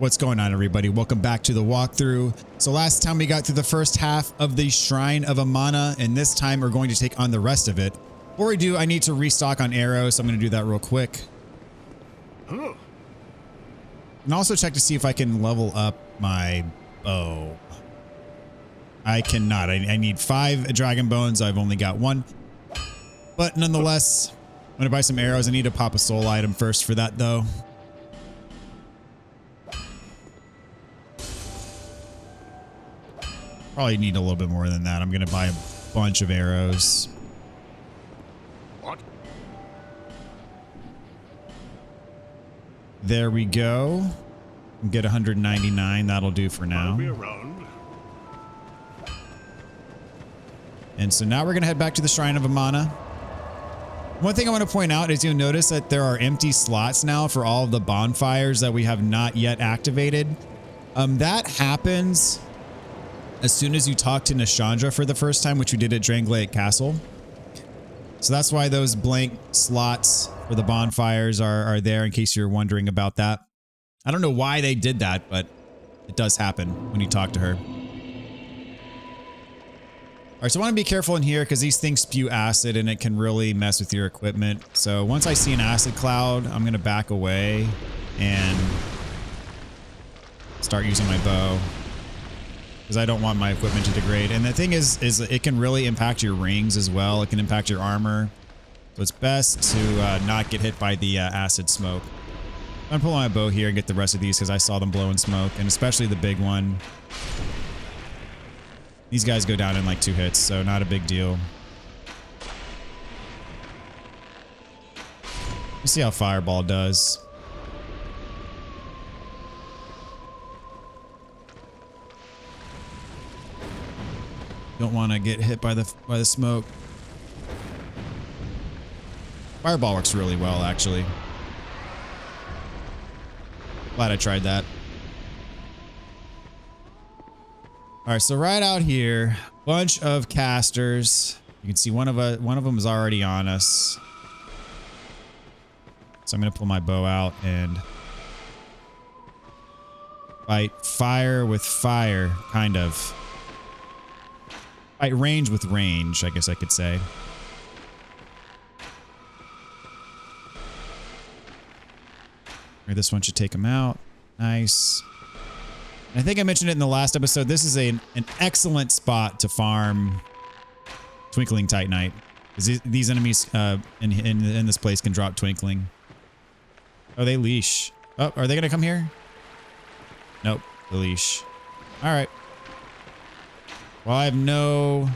What's going on, everybody? Welcome back to the walkthrough. So last time we got through the first half of the Shrine of Amana, and this time we're going to take on the rest of it. Before we do, I need to restock on arrows, so I'm going to do that real quick. And also check to see if I can level up my bow. I cannot. I need 5 dragon bones. I've only got 1. But nonetheless, I'm going to buy some arrows. I need to pop a soul item first for that, though. Probably need a little bit more than that. I'm going to buy a bunch of arrows. What? There we go. Get 199. That'll do for now. I'll be around. And so now we're going to head back to the Shrine of Amana. One thing I want to point out is you'll notice that there are empty slots now for all of the bonfires that we have not yet activated. That happens as soon as you talk to Nishandra for the first time, which we did at Dranglaic Castle. So that's why those blank slots for the bonfires are there, in case you're wondering about that. I don't know why they did that, but it does happen when you talk to her. All right, so I want to be careful in here because these things spew acid and it can really mess with your equipment. So once I see an acid cloud, I'm going to back away and start using my bow, because I don't want my equipment to degrade. And the thing is it can really impact your rings as well. It can impact your armor. So it's best to not get hit by the acid smoke. I'm gonna pull my bow here and get the rest of these because I saw them blowing smoke, and especially the big one. These guys go down in like 2 hits, so not a big deal. Let's see how Fireball does. Don't want to get hit by the smoke. Fireball works really well, actually. Glad I tried that. All right, so right out here, bunch of casters. You can see one of them is already on us. So I'm gonna pull my bow out and fight fire with fire, kind of. Fight range with range, I guess I could say. Or this one should take him out. Nice. And I think I mentioned it in the last episode. This is an excellent spot to farm Twinkling Titanite, because these enemies in this place can drop Twinkling. Oh, they leash. Oh, are they gonna come here? Nope, the leash. All right. Well, I have no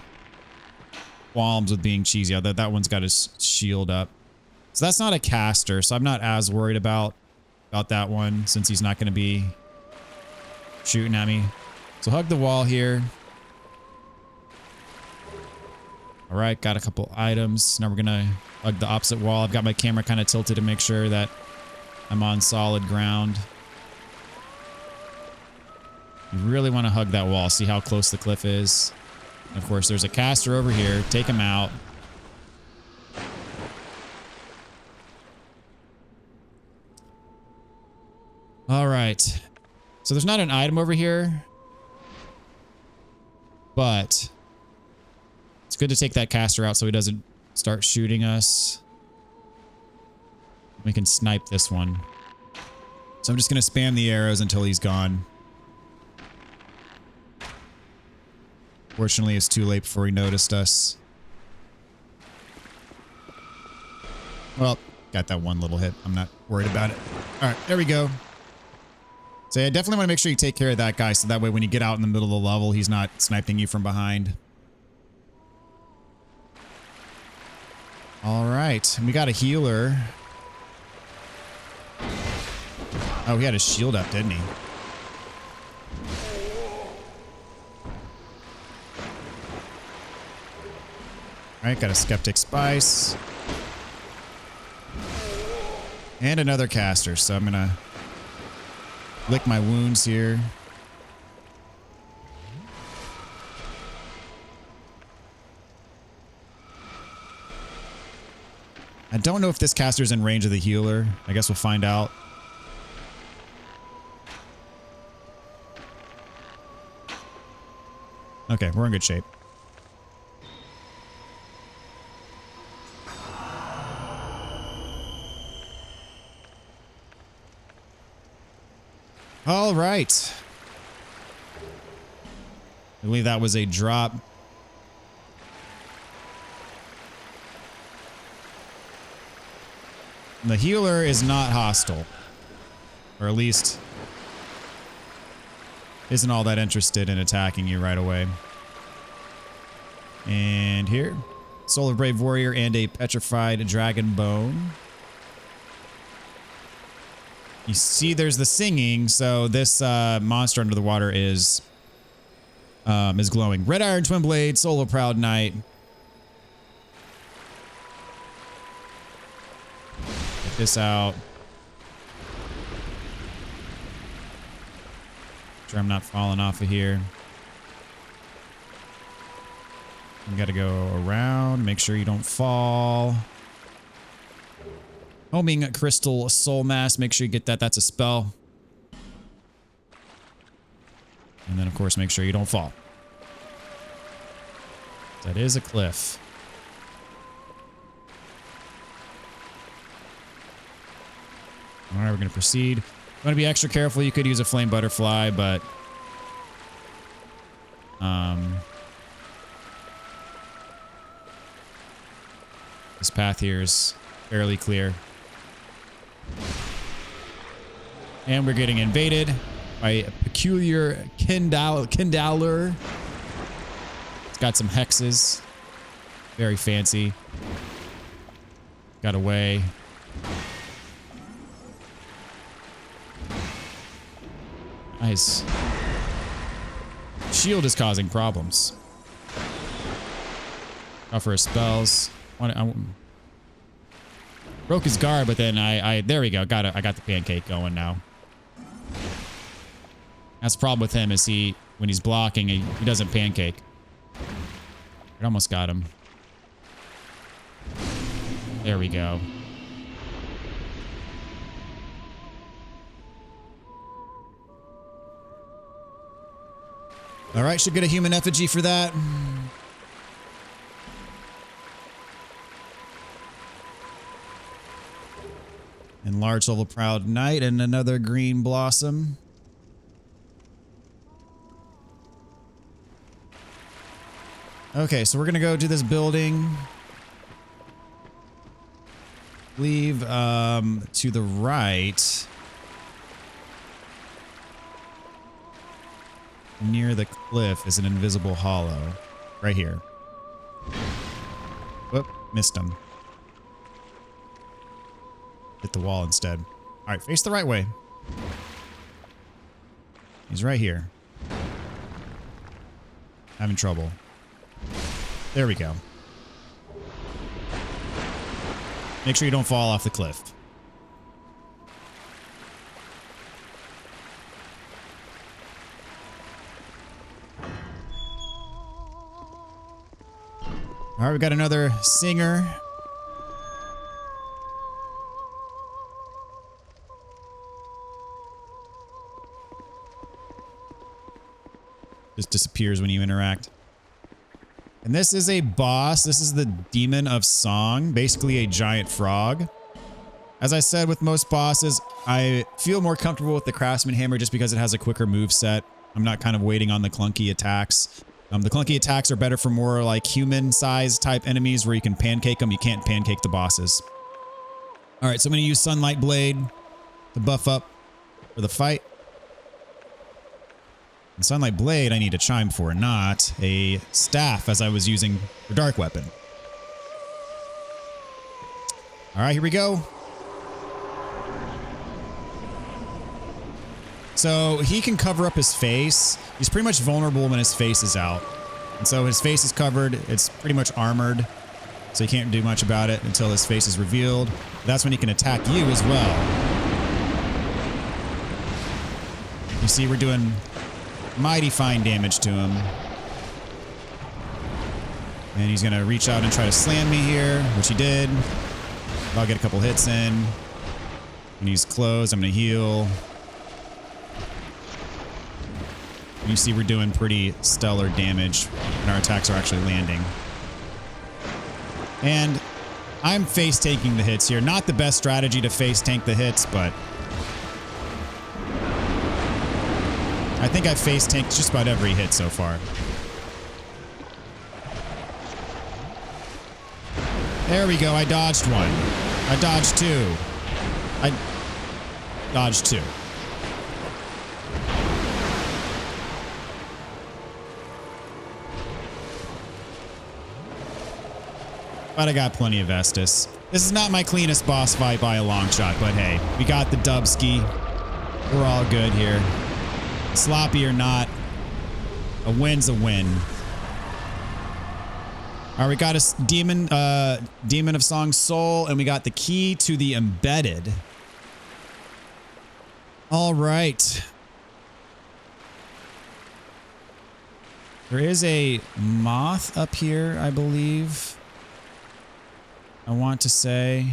qualms with being cheesy. That one's got his shield up. So that's not a caster, so I'm not as worried about that one, since he's not going to be shooting at me. So hug the wall here. All right, got a couple items. Now we're going to hug the opposite wall. I've got my camera kind of tilted to make sure that I'm on solid ground. You really want to hug that wall. See how close the cliff is. And of course, there's a caster over here. Take him out. All right. So there's not an item over here, but it's good to take that caster out so he doesn't start shooting us. We can snipe this one. So I'm just going to spam the arrows until he's gone. Fortunately, it's too late before he noticed us. Well, got that one little hit. I'm not worried about it. All right, there we go. So yeah, definitely want to make sure you take care of that guy, so that way when you get out in the middle of the level, he's not sniping you from behind. All right, and we got a healer. Oh, he had his shield up, didn't he? All right, got a Skeptic Spice. And another caster, so I'm gonna lick my wounds here. I don't know if this caster's in range of the healer. I guess we'll find out. Okay, we're in good shape. All right. I believe that was a drop. The healer is not hostile. Or at least isn't all that interested in attacking you right away. And here, Soul of Brave Warrior and a Petrified Dragon Bone. You see there's the singing, so this monster under the water is glowing. Red Iron Twin Blade, Soul of Proud Knight. Get this out. Sure I'm not falling off of here. You gotta go around, make sure you don't fall. Homing Crystal Soul Mass, make sure you get that. That's a spell. And then, of course, make sure you don't fall. That is a cliff. All right, we're going to proceed. Want to be extra careful. You could use a flame butterfly, but this path here is fairly clear. And we're getting invaded by a peculiar Kindaler. It's got some hexes. Very fancy. Got away. Nice. Shield is causing problems. Offer his spells. Broke his guard, but then there we go. I got the pancake going now. That's the problem with him is when he's blocking, he doesn't pancake. It almost got him. There we go. All right, should get a human effigy for that. Enlarged Soul of Proud Knight and another green blossom. Okay, so we're gonna go to this building. Leave to the right. Near the cliff is an invisible hollow. Right here. Whoop, missed him. Hit the wall instead. All right, face the right way. He's right here. Having trouble. There we go. Make sure you don't fall off the cliff. All right, we got another singer. Just disappears when you interact. And this is a boss. This is the Demon of Song, basically a giant frog. As I said with most bosses, I feel more comfortable with the Craftsman Hammer just because it has a quicker move set. I'm not kind of waiting on the clunky attacks. The clunky attacks are better for more like human-sized type enemies where you can pancake them. You can't pancake the bosses. All right, so I'm going to use Sunlight Blade to buff up for the fight. And Sunlight Blade I need a chime for, not a staff as I was using for Dark Weapon. All right, here we go. So he can cover up his face. He's pretty much vulnerable when his face is out. And so his face is covered. It's pretty much armored. So you can't do much about it until his face is revealed. That's when he can attack you as well. You see, we're doing mighty fine damage to him. And he's going to reach out and try to slam me here, which he did. I'll get a couple hits in. When he's close, I'm going to heal. You see we're doing pretty stellar damage and our attacks are actually landing. And I'm face tanking the hits here. Not the best strategy to face tank the hits, but I think I've face tanked just about every hit so far. There we go. I dodged one. I dodged two. I dodged two. But I got plenty of Estus. This is not my cleanest boss fight by a long shot, but hey, we got the Dubski. We're all good here. Sloppy or not, a win's a win. All right, we got a demon of Song Soul, and we got the key to the embedded. All right. There is a moth up here, I believe. I want to say.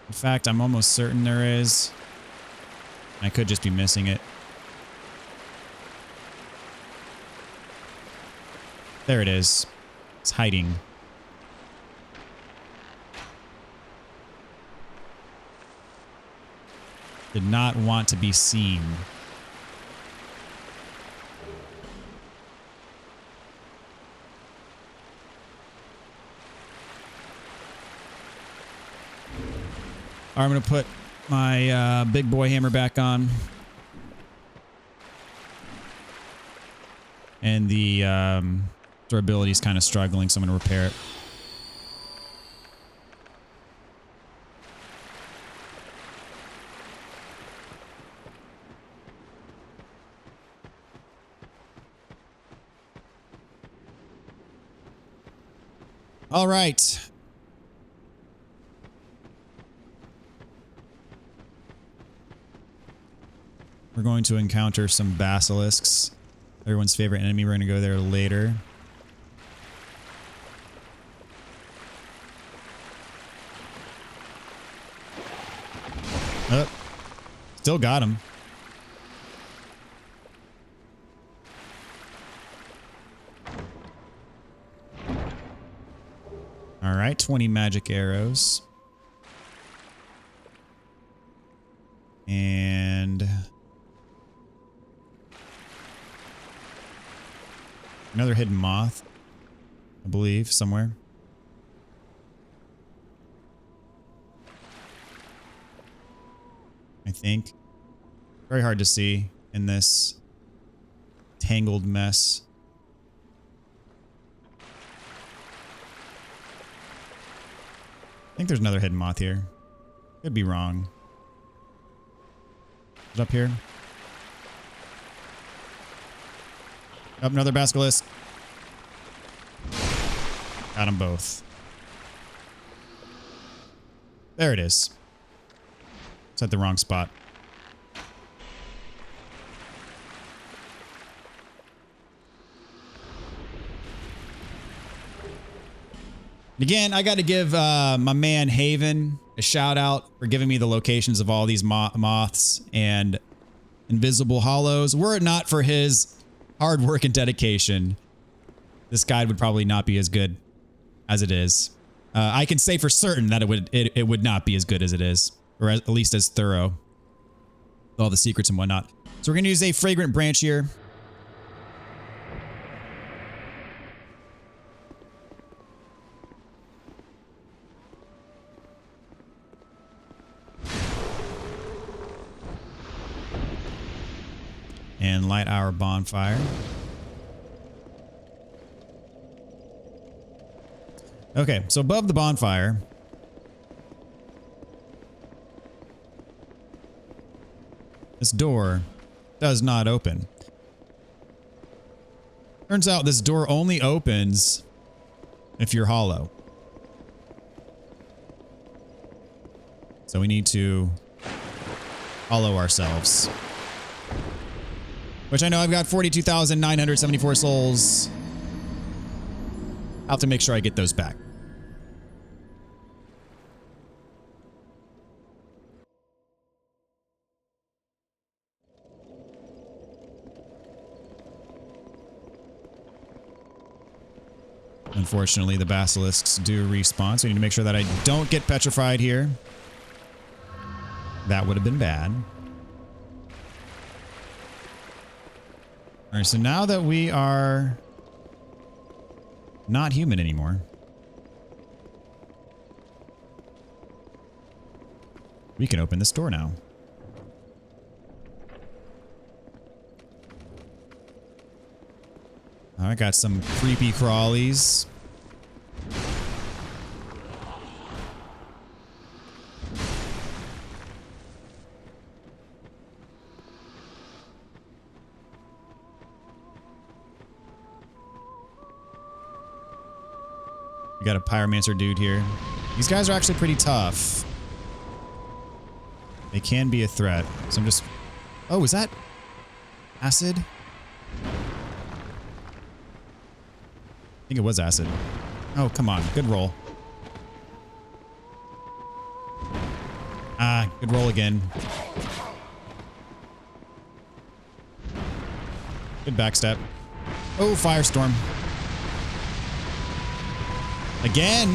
In fact, I'm almost certain there is. I could just be missing it. There it is. It's hiding. Did not want to be seen. All right, I'm going to put my big boy hammer back on. And the durability is kind of struggling, so I'm going to repair it. All right. We're going to encounter some basilisks. Everyone's favorite enemy. We're going to go there later. Oh, still got him. All right, 20 magic arrows. And another hidden moth, I believe, somewhere. I think. Very hard to see in this tangled mess. I think there's another hidden moth here. Could be wrong. Is it up here? Up, another basilisk. Got them both. There it is. It's at the wrong spot. Again, I got to give my man Haven a shout out for giving me the locations of all these moths and invisible hollows. Were it not for his hard work and dedication, this guide would probably not be as good as it is. I can say for certain that it would not be as good as it is, or at least as thorough. With all the secrets and whatnot. So we're going to use a fragrant branch here. And light our bonfire. Okay, so above the bonfire, this door does not open. Turns out this door only opens if you're hollow. So we need to hollow ourselves. Which I know I've got 42,974 souls. I'll have to make sure I get those back. Unfortunately, the basilisks do respawn, so I need to make sure that I don't get petrified here. That would have been bad. All right, so now that we are not human anymore, we can open this door now. I got some creepy crawlies. We got a pyromancer dude here. These guys are actually pretty tough. They can be a threat. So I'm just... Oh, is that acid? I think it was acid. Oh, come on. Good roll. Ah, good roll again. Good backstep. Oh, firestorm. Again.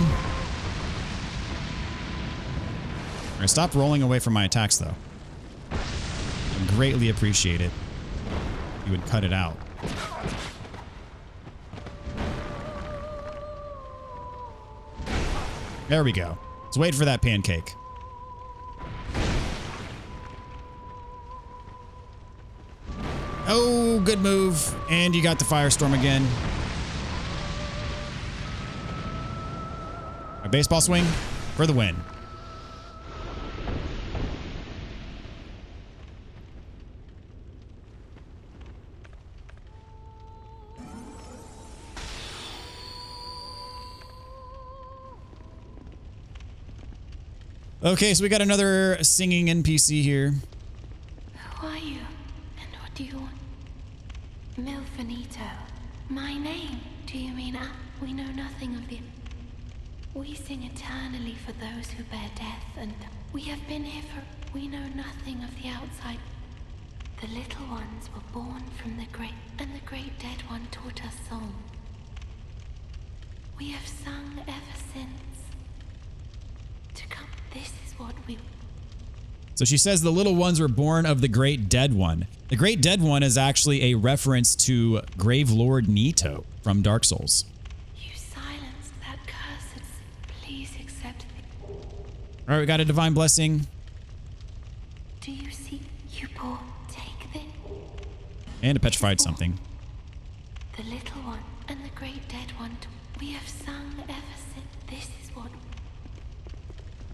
All right, stop rolling away from my attacks, though. I greatly appreciate it. You would cut it out. There we go. Let's wait for that pancake. Oh, good move. And you got the firestorm again. A baseball swing for the win. Okay, so we got another singing NPC here. Who are you? And what do you want? Milfinito. My name? Do you mean we know nothing of the... We sing eternally for those who bear death, and we have been here for... We know nothing of the outside. The little ones were born from the great, and the great dead one taught us song. We have sung ever since. To come, this is what we... So she says the little ones were born of the great dead one. The great dead one is actually a reference to Grave Lord Nito from Dark Souls. You silenced that curse. Please accept me. All right, we got a divine blessing. Do you see? You poor, take this. And a petrified something. The little one and the great dead one. We have sung ever since. This is what...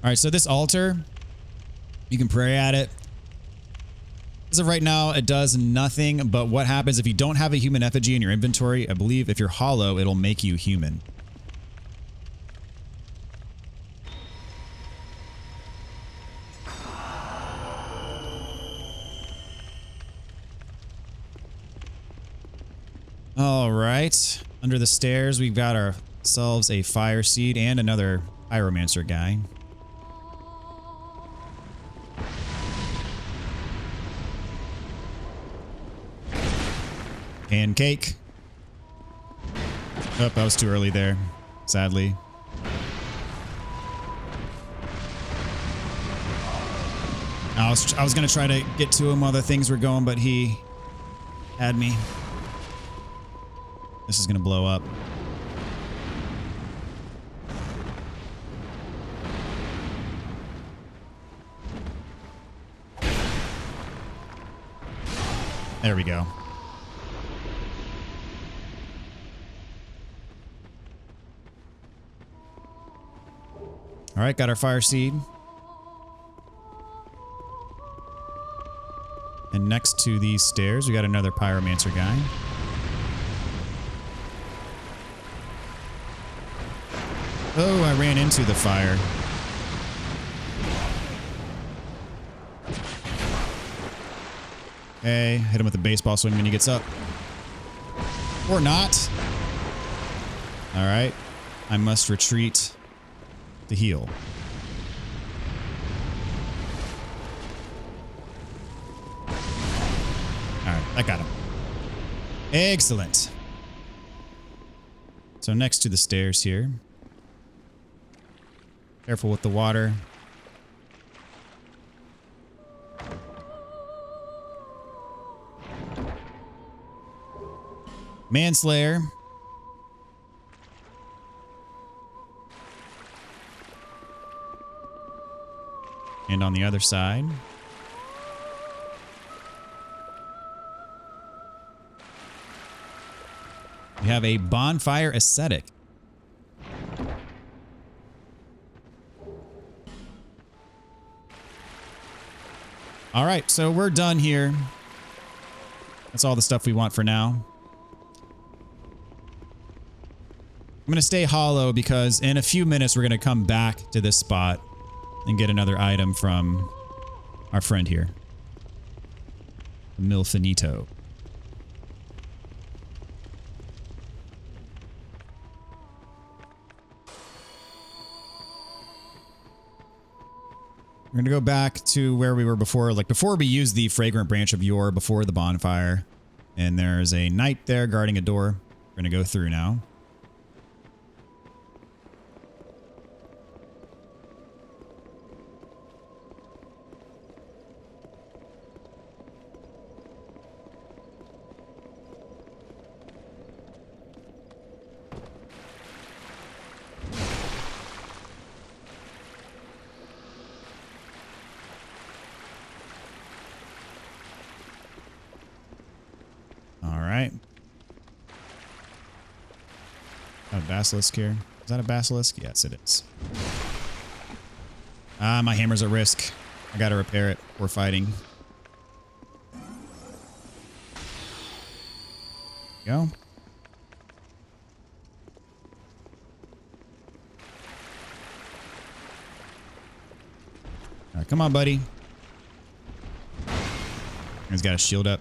All right, so this altar, you can pray at it. As of right now, it does nothing, but what happens if you don't have a human effigy in your inventory? I believe if you're hollow, it'll make you human. All right, under the stairs, we've got ourselves a fire seed and another pyromancer guy. Pancake. Oh, I was too early there, sadly. I was gonna try to get to him while the things were going, but he had me. This is gonna blow up. There we go. All right, got our fire seed. And next to these stairs, we got another pyromancer guy. Oh, I ran into the fire. Okay, hit him with a baseball swing when he gets up. Or not. All right, I must retreat to heal. All right, I got him. Excellent. So next to the stairs here. Careful with the water. Manslayer. And on the other side. We have a bonfire ascetic. All right, so we're done here. That's all the stuff we want for now. I'm going to stay hollow because in a few minutes we're going to come back to this spot and get another item from our friend here. Milfinito. We're going to go back to where we were before, like before we used the fragrant branch of yore before the bonfire. And there's a knight there guarding a door. We're going to go through now. A basilisk here. Is that a basilisk? Yes, it is. Ah, my hammer's at risk. I gotta repair it. We're fighting. Go. All right, come on, buddy. He's got a shield up.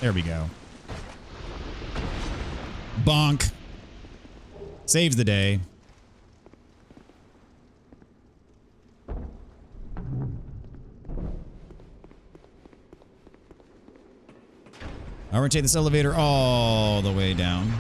There we go. Bonk. Saves the day. I'm going to take this elevator all the way down.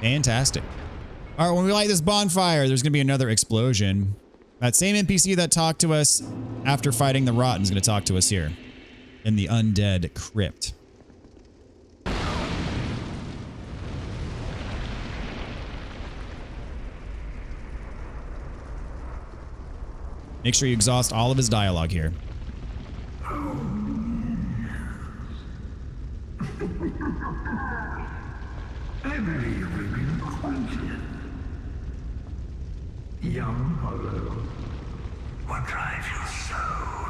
Fantastic. All right, when we light this bonfire, there's going to be another explosion. That same NPC that talked to us after fighting the Rotten is going to talk to us here in the undead crypt. Make sure you exhaust all of his dialogue here. I believe we've been acquainted. Young Hollow, what drives you so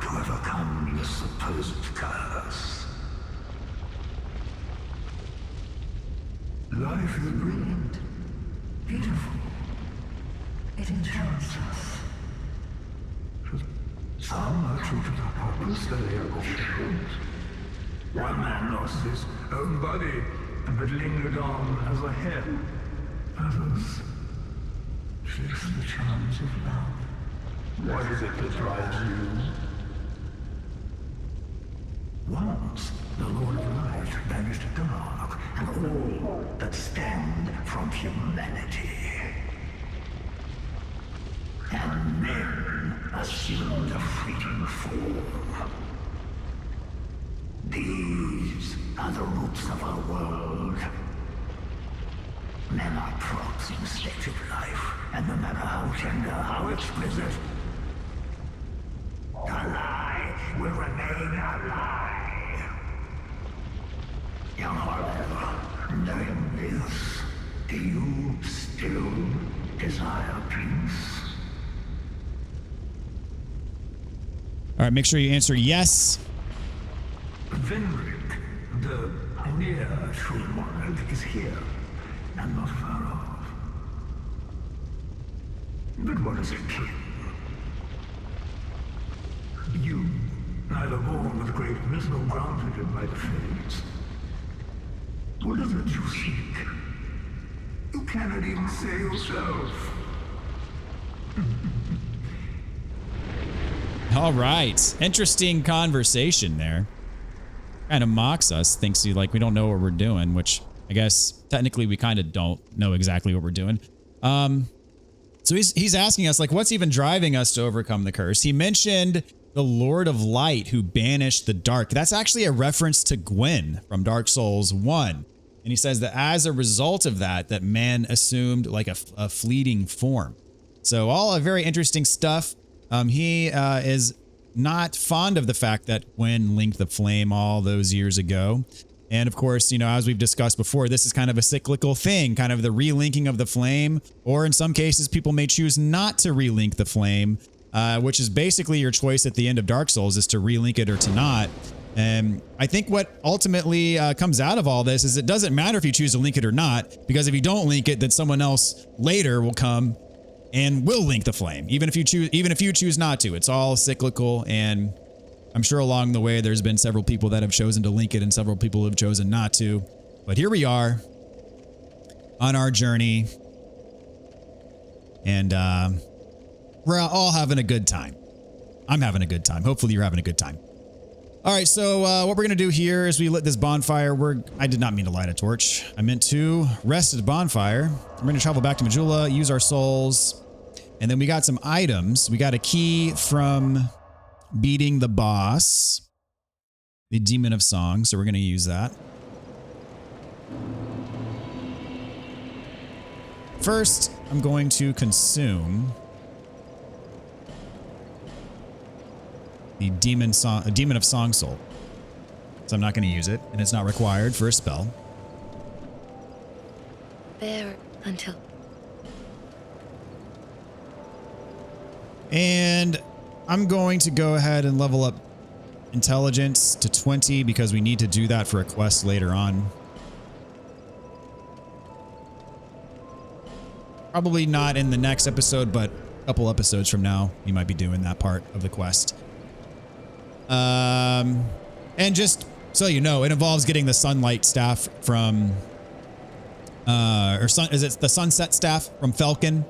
to overcome your supposed curse? Life is brilliant, beautiful. It enchants us. Some are true to their purpose, they are fulfilled. One man lost his own body, but lingered on as a hare. Others chase the charms of love. What is it that drives you? Once, the Lord of Light banished dark and all that stemmed from humanity. And men assumed a fleeting form. These are the roots of our world. Men are props in state of life, and no matter how tender, how exquisite, the lie will remain a lie. Young Harlow, knowing this, do you still desire peace? All right, make sure you answer yes. Venric, the near true monarch, is here. and not far off. But what is it, kin? You, neither born with greatness nor grounded it by the fates. What is it you seek? You cannot even say yourself. All right. Interesting conversation there. Kind of mocks us, thinks like we don't know what we're doing, which I guess technically we kind of don't know exactly what we're doing. So he's asking us, like, what's even driving us to overcome the curse? He mentioned the Lord of Light who banished the dark. That's actually a reference to Gwen from Dark Souls 1. And he says that as a result of that, that man assumed like a fleeting form. So all very interesting stuff. He is not fond of the fact that Gwen linked the flame all those years ago. And of course, you know, as we've discussed before, this is kind of a cyclical thing, kind of the relinking of the flame, or in some cases, people may choose not to relink the flame, which is basically your choice at the end of Dark Souls is to relink it or to not. And I think what ultimately comes out of all this is it doesn't matter if you choose to link it or not, because if you don't link it, then someone else later will come and will link the flame, even if you choose not to. It's all cyclical, and I'm sure along the way there's been several people that have chosen to link it and several people who have chosen not to. But here we are on our journey, and we're all having a good time. I'm having a good time. Hopefully you're having a good time. All right, so what we're going to do here is we lit this bonfire. I did not mean to light a torch. I meant to rest at the bonfire. We're going to travel back to Majula, use our souls, and then we got some items. We got a key from beating the boss, the Demon of Song, so we're going to use that. First, I'm going to consume the Demon of Song Soul. So I'm not going to use it, and it's not required for a spell. There until... And I'm going to go ahead and level up intelligence to 20 because we need to do that for a quest later on. Probably not in the next episode, but a couple episodes from now, we might be doing that part of the quest. And just so you know, it involves getting the sunlight staff from, is it the sunset staff from Falcon?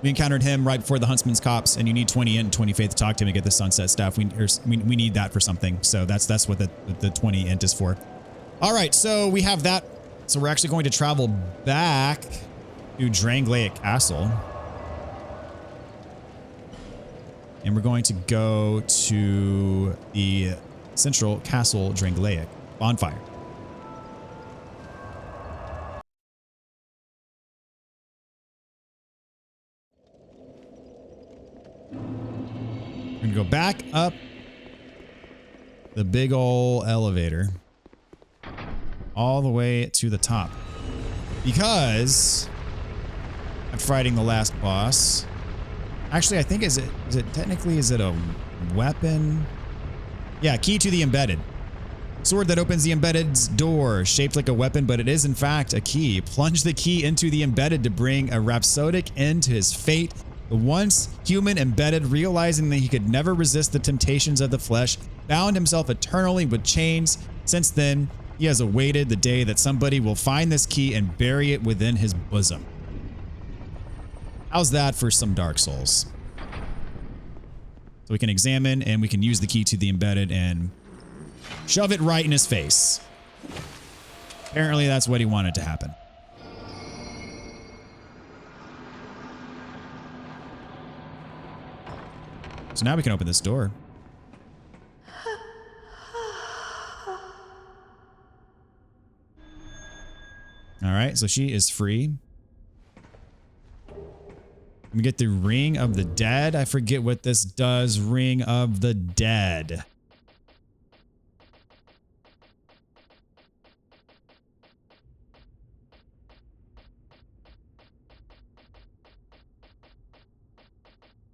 We encountered him right before the Huntsman's Copse, and you need 20 int and 20 faith to talk to him and get the sunset staff. We need that for something. So that's what the 20 int is for. All right, so we have that. So we're actually going to travel back to Dranglaic Castle. And we're going to go to the Central Castle Dranglaic bonfire. We're going to go back up the big ol' elevator all the way to the top, because I'm fighting the last boss. Actually, I think is it a weapon? Yeah, key to the embedded. Sword that opens the embedded's door, shaped like a weapon, but it is in fact a key. Plunge the key into the embedded to bring a rhapsodic end to his fate. The once human embedded, realizing that he could never resist the temptations of the flesh, bound himself eternally with chains. Since then, he has awaited the day that somebody will find this key and bury it within his bosom. How's that for some Dark Souls? So we can examine and we can use the key to the embedded and shove it right in his face. Apparently that's what he wanted to happen. So now we can open this door. All right, so she is free. We get the Ring of the Dead. I forget what this does. Ring of the Dead.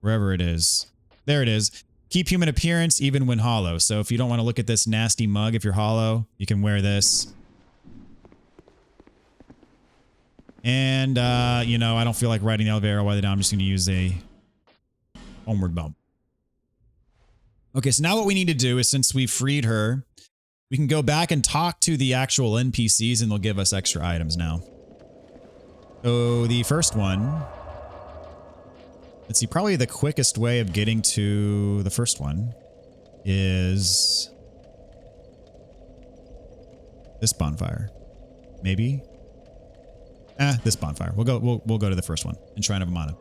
Wherever it is. There it is. Keep human appearance even when hollow. So if you don't want to look at this nasty mug, if you're hollow, you can wear this. And, you know, I don't feel like riding the elevator all the way down. I'm just going to use a homeward bump. Okay, so now what we need to do is, since we freed her, we can go back and talk to the actual NPCs and they'll give us extra items now. So the first one, let's see, probably the quickest way of getting to the first one is this bonfire. Maybe? This bonfire. We'll go to the first one in Shrine of Amana.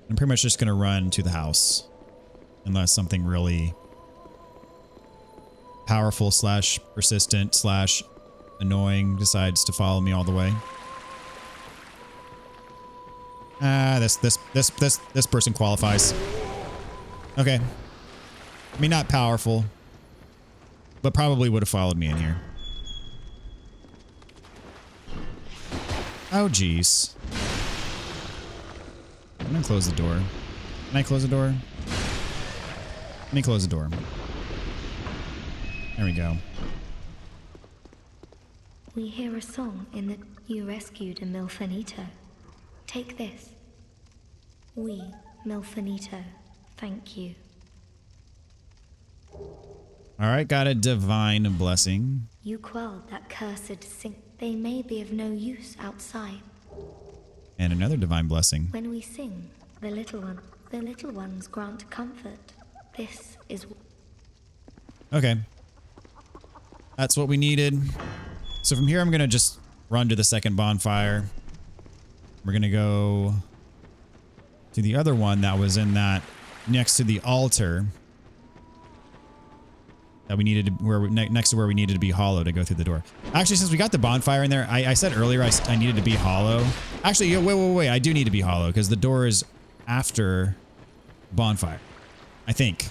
I'm pretty much just going to run to the house unless something really powerful slash persistent slash annoying decides to follow me all the way. This person qualifies. Okay. I mean, not powerful, but probably would have followed me in here. Oh, geez. I'm gonna close the door. Can I close the door? Let me close the door. There we go. We hear a song in that you rescued a Milfanito. Take this. We, Milfanito, thank you. Alright, got a divine blessing. You quelled that cursed sing. They may be of no use outside. And another divine blessing. When we sing, the little ones grant comfort. This is... Okay. That's what we needed. So from here, I'm going to just run to the second bonfire. We're going to go to the other one that was in that next to the altar that we needed to, next to where we needed to be hollow to go through the door. Actually, since we got the bonfire in there, I said earlier I needed to be hollow. Actually, wait. I do need to be hollow because the door is after bonfire, I think.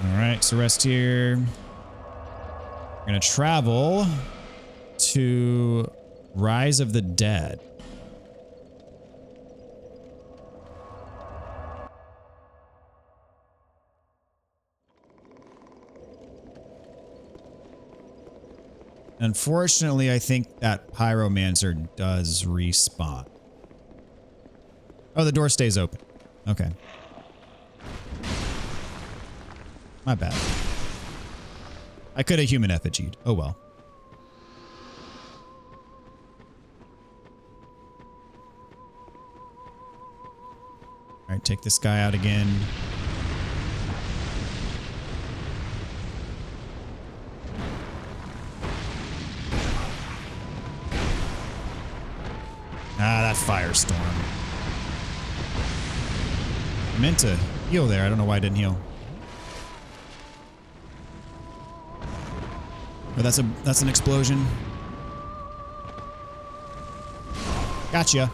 Alright, so rest here. We're gonna travel to Rise of the Dead. Unfortunately, I think that Pyromancer does respawn. Oh, the door stays open. Okay. My bad. I could have human effigied. Oh well. Alright, take this guy out again. Ah, that firestorm. I meant to heal there. I don't know why I didn't heal. But that's an explosion. Gotcha.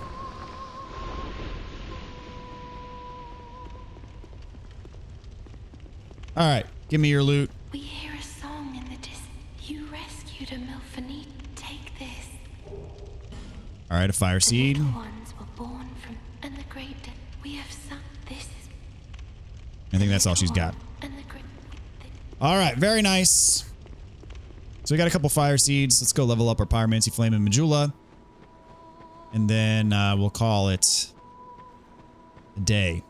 All right, give me your loot. We hear a song in the distance. You rescued a Milfanito. Take this. All right, a fire seed. The little ones were born from, and the great. We have some. This is. I think that's all she's got. And the great. All right, very nice. So we got a couple fire seeds. Let's go level up our Pyromancy Flame and Majula. And then we'll call it a day.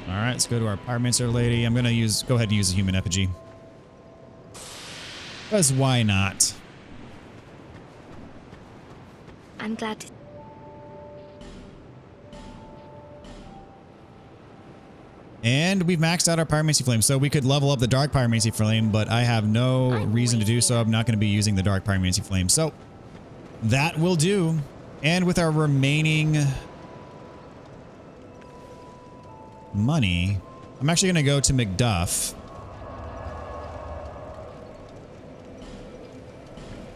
All right, let's go to our Pyromancer lady. I'm gonna go ahead and use a human effigy. Because why not? I'm glad to. And we've maxed out our Pyromancy Flame, so we could level up the Dark Pyromancy Flame, but I have no reason to do so. I'm not going to be using the Dark Pyromancy Flame. So that will do. And with our remaining money, I'm actually going to go to McDuff.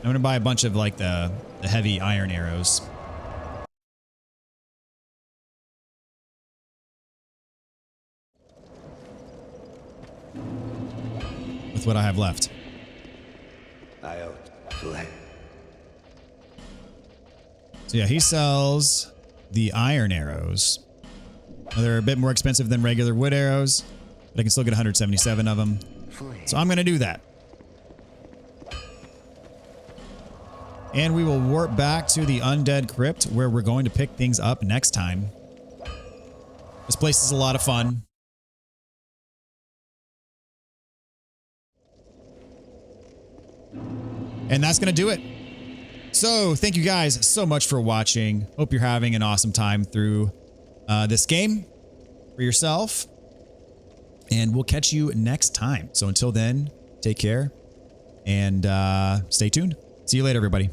I'm going to buy a bunch of like the heavy iron arrows. With what I have left. So yeah, he sells the iron arrows. Now, they're a bit more expensive than regular wood arrows, but I can still get 177 of them. So I'm going to do that. And we will warp back to the Undead Crypt where we're going to pick things up next time. This place is a lot of fun. And that's going to do it. So thank you guys so much for watching. Hope you're having an awesome time through this game for yourself. And we'll catch you next time. So until then, take care and stay tuned. See you later, everybody.